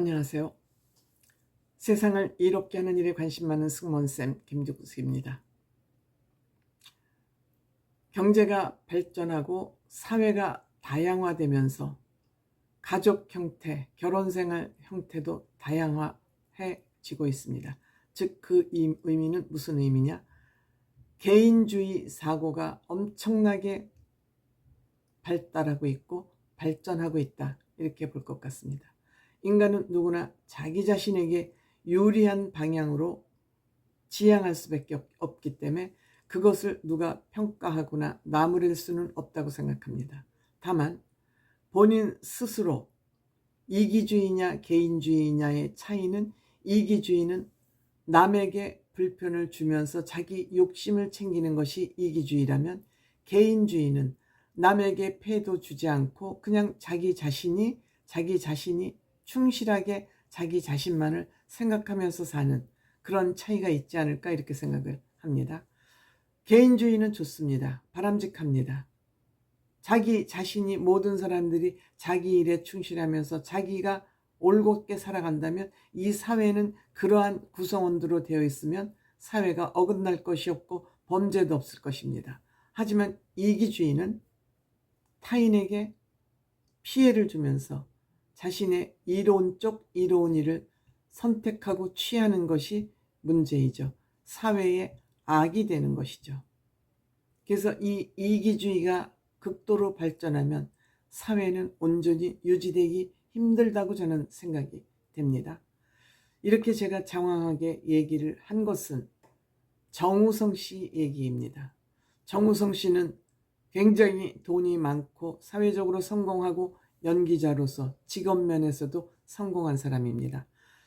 안녕하세요. 세상을 이롭게 하는 일에 관심 많은 승무원쌤 김죽수입니다. 경제가 발전하고 사회가 다양화되면서 가족 형태, 결혼생활 형태도 다양화해지고 있습니다. 즉 그 의미는 무슨 의미냐? 개인주의 사고가 엄청나게 발달하고 있고 발전하고 있다, 이렇게 볼 것 같습니다. 인간은 누구나 자기 자신에게 유리한 방향으로 지향할 수밖에 없기 때문에 그것을 누가 평가하거나 나무랄 수는 없다고 생각합니다. 다만 본인 스스로 이기주의냐 개인주의냐의 차이는, 이기주의는 남에게 불편을 주면서 자기 욕심을 챙기는 것이 이기주의라면, 개인주의는 남에게 폐도 주지 않고 그냥 자기 자신이 충실하게 자기 자신만을 생각하면서 사는 그런 차이가 있지 않을까, 이렇게 생각을 합니다. 개인주의는 좋습니다. 바람직합니다. 자기 자신이, 모든 사람들이 자기 일에 충실하면서 자기가 올곧게 살아간다면 이 사회는 그러한 구성원들로 되어 있으면 사회가 어긋날 것이 없고 범죄도 없을 것입니다. 하지만 이기주의는 타인에게 피해를 주면서 자신의 이로운 일을 선택하고 취하는 것이 문제이죠. 사회의 악이 되는 것이죠. 그래서 이 이기주의가 극도로 발전하면 사회는 온전히 유지되기 힘들다고 저는 생각이 됩니다. 이렇게 제가 장황하게 얘기를 한 것은 정우성 씨 얘기입니다. 정우성 씨는 굉장히 돈이 많고 사회적으로 성공하고 연기자로서 직업 면에서도 성공한 사람입니다.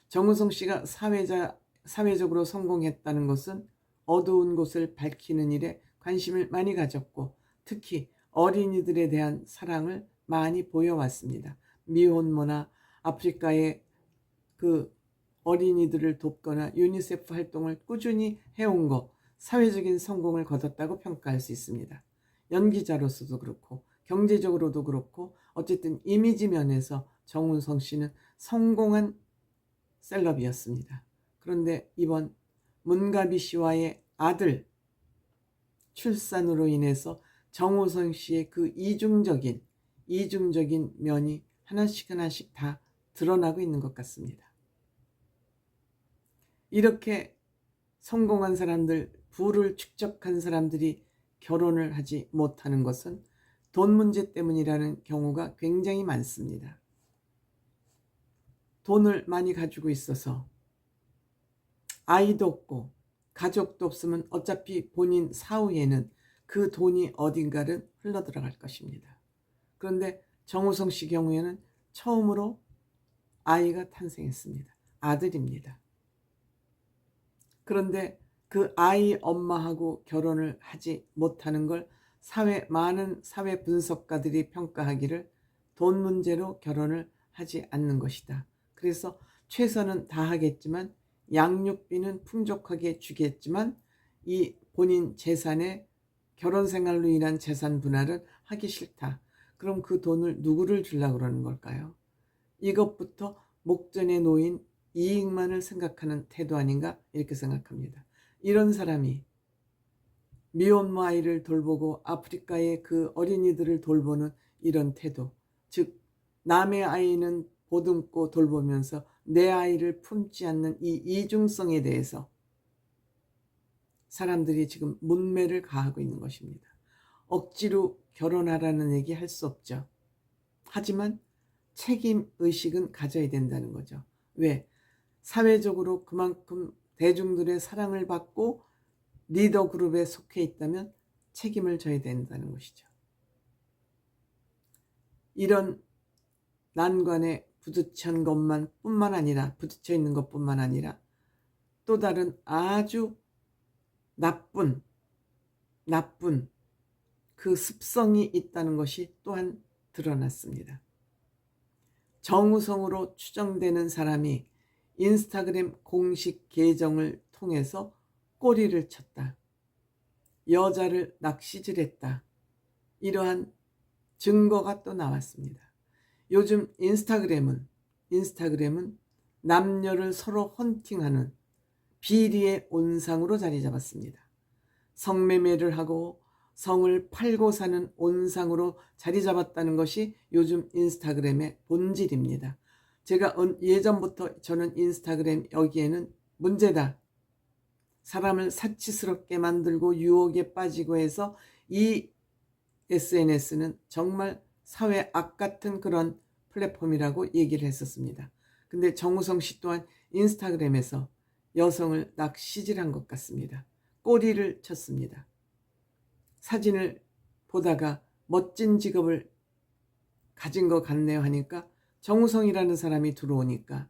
정우성 씨가 사회적으로 성공했다는 것은 어두운 곳을 밝히는 일에 관심을 많이 가졌고 특히 어린이들에 대한 사랑을 많이 보여왔습니다. 미혼모나 아프리카의 그 어린이들을 돕거나 유니세프 활동을 꾸준히 해온 것, 사회적인 성공을 거뒀다고 평가할 수 있습니다. 연기자로서도 그렇고 경제적으로도 그렇고 어쨌든 이미지 면에서 정우성 씨는 성공한 셀럽이었습니다. 그런데 이번 문가비 씨와의 아들 출산으로 인해서 정우성 씨의 그 이중적인 면이 하나씩 다 드러나고 있는 것 같습니다. 이렇게 성공한 사람들, 부를 축적한 사람들이 결혼을 하지 못하는 것은 돈 문제 때문이라는 경우가 굉장히 많습니다. 돈을 많이 가지고 있어서 아이도 없고 가족도 없으면 어차피 본인 사후에는 그 돈이 어딘가를 흘러들어갈 것입니다. 그런데 정우성 씨 경우에는 처음으로 아이가 탄생했습니다. 아들입니다. 그런데 그 아이 엄마하고 결혼을 하지 못하는 걸 많은 사회 분석가들이 평가하기를 돈 문제로 결혼을 하지 않는 것이다. 그래서 최선은 다하겠지만 양육비는 풍족하게 주겠지만 이 본인 재산에 결혼 생활로 인한 재산 분할은 하기 싫다. 그럼 그 돈을 누구를 주려고 그러는 걸까요? 이것부터 목전에 놓인 이익만을 생각하는 태도 아닌가, 이렇게 생각합니다. 이런 사람이 미혼모 아이를 돌보고 아프리카의 그 어린이들을 돌보는 이런 태도, 즉 남의 아이는 보듬고 돌보면서 내 아이를 품지 않는 이 이중성에 대해서 사람들이 지금 문매를 가하고 있는 것입니다. 억지로 결혼하라는 얘기 할 수 없죠. 하지만 책임의식은 가져야 된다는 거죠. 왜? 사회적으로 그만큼 대중들의 사랑을 받고 리더 그룹에 속해 있다면 책임을 져야 된다는 것이죠. 이런 난관에 부딪혀 있는 것뿐만 아니라 또 다른 아주 나쁜 그 습성이 있다는 것이 또한 드러났습니다. 정우성으로 추정되는 사람이 인스타그램 공식 계정을 통해서 꼬리를 쳤다, 여자를 낚시질했다, 이러한 증거가 또 나왔습니다. 요즘 인스타그램은 남녀를 서로 헌팅하는 비리의 온상으로 자리 잡았습니다. 성매매를 하고 성을 팔고 사는 온상으로 자리 잡았다는 것이 요즘 인스타그램의 본질입니다. 제가 예전부터 저는 인스타그램 여기에는 문제다, 사람을 사치스럽게 만들고 유혹에 빠지고 해서 이 SNS는 정말 사회 악 같은 그런 플랫폼이라고 얘기를 했었습니다. 근데 정우성 씨 또한 인스타그램에서 여성을 낚시질한 것 같습니다. 꼬리를 쳤습니다. 사진을 보다가 멋진 직업을 가진 것 같네요 하니까 정우성이라는 사람이 들어오니까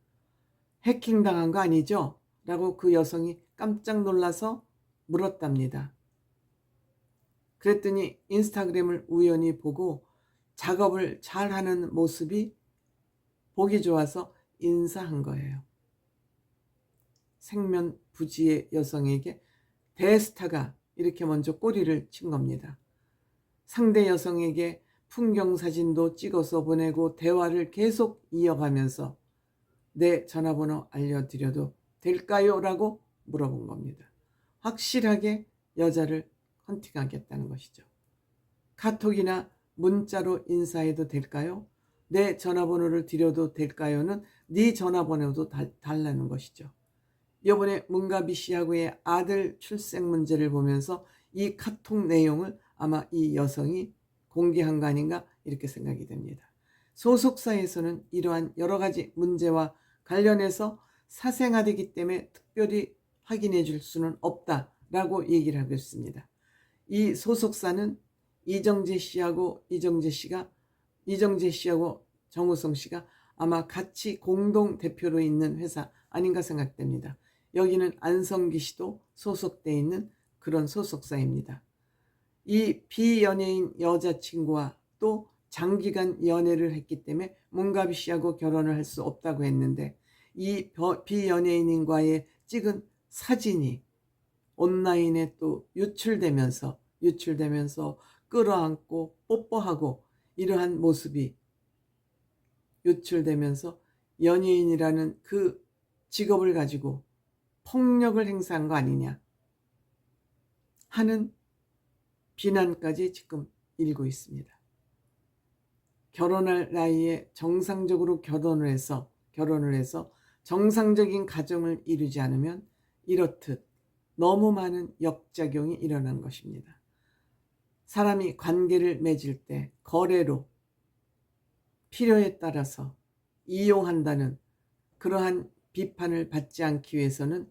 해킹당한 거 아니죠? 라고 그 여성이 깜짝 놀라서 물었답니다. 그랬더니 인스타그램을 우연히 보고 작업을 잘하는 모습이 보기 좋아서 인사한 거예요. 생면부지의 여성에게 대스타가 이렇게 먼저 꼬리를 친 겁니다. 상대 여성에게 풍경사진도 찍어서 보내고 대화를 계속 이어가면서 내 전화번호 알려드려도 될까요? 라고 물어본 겁니다. 확실하게 여자를 헌팅하겠다는 것이죠. 카톡이나 문자로 인사해도 될까요? 내 전화번호를 드려도 될까요?는 네 전화번호도 달라는 것이죠. 이번에 문가비 씨하고의 아들 출생 문제를 보면서 이 카톡 내용을 아마 이 여성이 공개한 거 아닌가 이렇게 생각이 됩니다. 소속사에서는 이러한 여러 가지 문제와 관련해서 사생활이기 때문에 특별히 확인해 줄 수는 없다라고 얘기를 하고 있습니다. 이 소속사는 이정재 씨하고 정우성 씨가 아마 같이 공동 대표로 있는 회사 아닌가 생각됩니다. 여기는 안성기 씨도 소속돼 있는 그런 소속사입니다. 이 비연예인 여자친구와 또 장기간 연애를 했기 때문에 문가비 씨하고 결혼을 할 수 없다고 했는데 이 비연예인과의 찍은 사진이 온라인에 또 유출되면서 끌어안고 뽀뽀하고 이러한 모습이 유출되면서 연예인이라는 그 직업을 가지고 폭력을 행사한 거 아니냐 하는 비난까지 지금 일고 있습니다. 결혼할 나이에 정상적으로 결혼을 해서 정상적인 가정을 이루지 않으면 이렇듯 너무 많은 역작용이 일어난 것입니다. 사람이 관계를 맺을 때 거래로 필요에 따라서 이용한다는 그러한 비판을 받지 않기 위해서는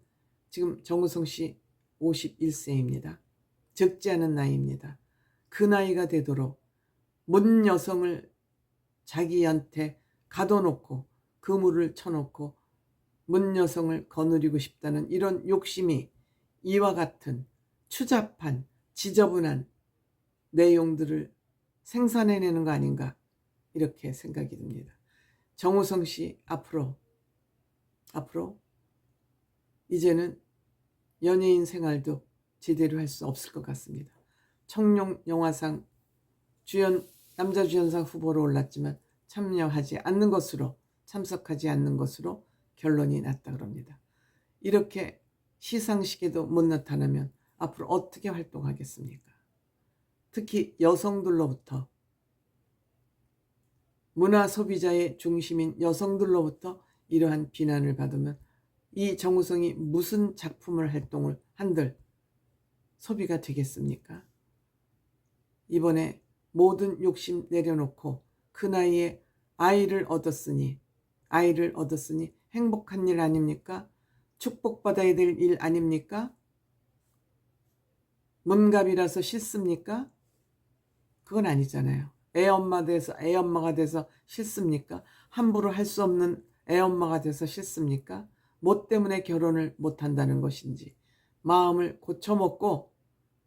지금 정우성 씨 51세입니다. 적지 않은 나이입니다. 그 나이가 되도록 문 여성을 자기한테 가둬놓고 그물을 쳐놓고 문 여성을 거느리고 싶다는 이런 욕심이 이와 같은 추잡한 지저분한 내용들을 생산해내는 거 아닌가 이렇게 생각이 듭니다. 정우성 씨 앞으로 이제는 연예인 생활도 제대로 할 수 없을 것 같습니다. 청룡 영화상 남자 주연상 후보로 올랐지만 참석하지 않는 것으로 결론이 났다 그럽니다. 이렇게 시상식에도 못 나타나면 앞으로 어떻게 활동하겠습니까? 특히 여성들로부터 문화 소비자의 중심인 여성들로부터 이러한 비난을 받으면 이 정우성이 무슨 활동을 한들 소비가 되겠습니까? 이번에 모든 욕심 내려놓고 그 나이에 아이를 얻었으니 행복한 일 아닙니까? 축복받아야 될 일 아닙니까? 문갑이라서 싫습니까? 그건 아니잖아요. 애엄마가 돼서 싫습니까? 함부로 할 수 없는 애엄마가 돼서 싫습니까? 뭐 때문에 결혼을 못한다는 것인지 마음을 고쳐먹고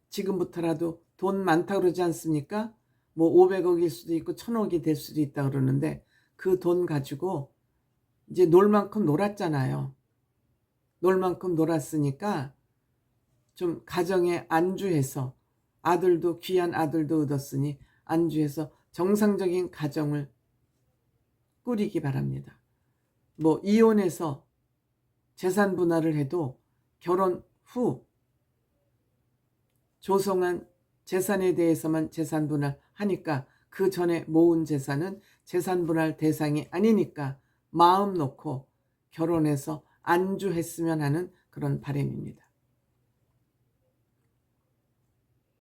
지금부터라도 돈 많다 그러지 않습니까? 뭐 500억일 수도 있고 1000억이 될 수도 있다 그러는데 그 돈 가지고 이제 놀 만큼 놀았잖아요. 놀 만큼 놀았으니까 좀 가정에 안주해서 귀한 아들도 얻었으니 안주해서 정상적인 가정을 꾸리기 바랍니다. 뭐 이혼해서 재산 분할을 해도 결혼 후 조성한 재산에 대해서만 재산 분할하니까 그 전에 모은 재산은 재산 분할 대상이 아니니까 마음 놓고 결혼해서 안주했으면 하는 그런 바람입니다.